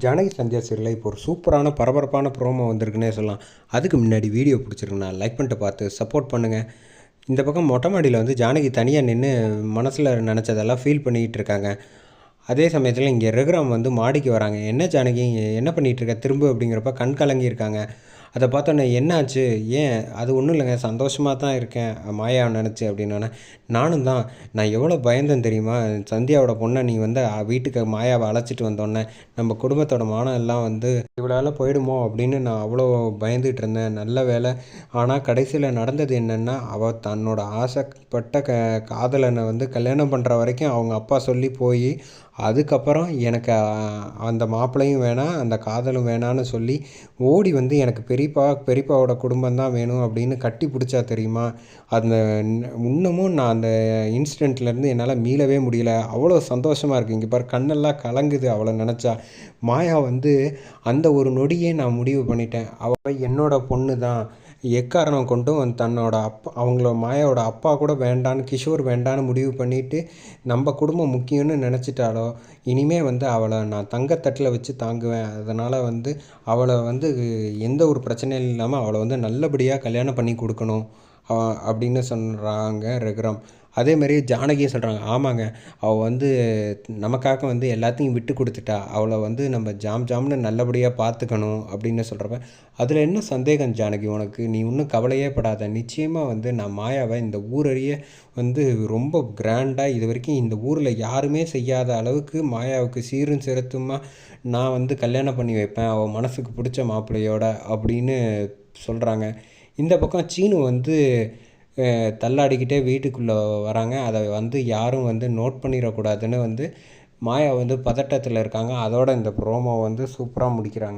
ஜானகி சந்தியா சீரியலில் இப்போ ஒரு சூப்பரான பரபரப்பான ப்ரோமோ வந்திருக்குன்னே சொல்லலாம். அதுக்கு முன்னாடி வீடியோ பிடிச்சிருக்குண்ணா லைக் பண்ணிட்டு பார்த்து சப்போர்ட் பண்ணுங்கள். இந்த பக்கம் மொட்டை மாடியில் வந்து ஜானகி தனியாக நின்று மனசில் நினச்சதெல்லாம் ஃபீல் பண்ணிக்கிட்டு இருக்காங்க. அதே சமயத்தில் இங்கே ரகுராம் வந்து மாடிக்கு வராங்க. என்ன ஜானகி என்ன பண்ணிகிட்டு இருக்க திரும்ப அப்படிங்கிறப்ப கண் கலங்கி இருக்காங்க. அதை பார்த்தோன்னே என்ன ஆச்சு, ஏன் அது ஒன்றும் இல்லைங்க, சந்தோஷமாக தான் இருக்கேன் மாயாவை நினச்சி அப்படின்னோடனே, நானும் தான், நான் எவ்வளோ பயந்தேன் தெரியுமா, சந்தியாவோட பொண்ணை நீ வந்து வீட்டுக்கு மாயாவை அழைச்சிட்டு வந்தோடனே நம்ம குடும்பத்தோட மானம் எல்லாம் வந்து இவளால் போயிடுமோ அப்படின்னு நான் அவ்வளோ பயந்துகிட்டு இருந்தேன். நல்ல வேலை. ஆனால் கடைசியில் நடந்தது என்னென்னா, அவள் தன்னோட ஆசைப்பட்ட காதலனை வந்து கல்யாணம் பண்ணுற வரைக்கும் அவங்க அப்பா சொல்லி போய் அதுக்கப்புறம் எனக்கு அந்த மாப்பிள்ளையும் வேணாம் அந்த காதலும் வேணான்னு சொல்லி ஓடி வந்து எனக்கு பெரியப்பாவோட குடும்பம் தான் வேணும் அப்படின்னு கட்டி பிடிச்சா தெரியுமா. அந்த இன்னமும் நான் அந்த இன்சிடெண்ட்லேருந்து என்னால் மீளவே முடியல. அவ்வளோ சந்தோஷமாக இருக்குது. இங்கே பாரு கண்ணெல்லாம் கலங்குது அவளை நினச்சா. மாயா வந்து அந்த ஒரு நொடியே நான் முடிவு பண்ணிட்டேன், அவள் என்னோட பொண்ணு தான். எக்காரணம் கொண்டும் தன்னோட அவங்கள மாயாவோட அப்பா கூட வேண்டான்னு, கிஷோர் வேண்டான்னு முடிவு பண்ணிவிட்டு நம்ம குடும்பம் முக்கியம்னு நினச்சிட்டாலோ, இனிமே வந்து அவளை நான் தங்கத்தட்டில் வச்சு தாங்குவேன். அதனால் வந்து அவளை வந்து எந்த ஒரு பிரச்சனையும் இல்லாமல் அவளை வந்து நல்லபடியாக கல்யாணம் பண்ணி கொடுக்கணும் அப்படின்னு சொல்கிறாங்க ரகுராம். அதேமாரி ஜானகியும் சொல்கிறாங்க, ஆமாங்க, அவள் வந்து நமக்காக வந்து எல்லாத்தையும் விட்டு கொடுத்துட்டா, அவளை வந்து நம்ம ஜாம்னு நல்லபடியாக பார்த்துக்கணும் அப்படின்னு சொல்கிறப்ப, அதில் என்ன சந்தேகம் ஜானகி உனக்கு, நீ இன்னும் கவலையே படாத. நிச்சயமாக வந்து நான் மாயாவை இந்த ஊரறிய வந்து ரொம்ப கிராண்டாக இது வரைக்கும் இந்த ஊரில் யாருமே செய்யாத அளவுக்கு மாயாவுக்கு சீரும் சிரத்துமாக நான் வந்து கல்யாணம் பண்ணி வைப்பேன் அவள் மனசுக்கு பிடிச்ச மாப்பிள்ளையோட அப்படின்னு சொல்கிறாங்க. இந்த பக்கம் சீனு வந்து தள்ளாடிக்கிட்டே வீட்டுக்குள்ளே வராங்க. அதை வந்து யாரும் வந்து நோட் பண்ணிடக்கூடாதுன்னு வந்து மாயா வந்து பதட்டத்தில் இருக்காங்க. அதோட இந்த ப்ரோமோ வந்து சூப்பராக முடிக்கிறாங்க.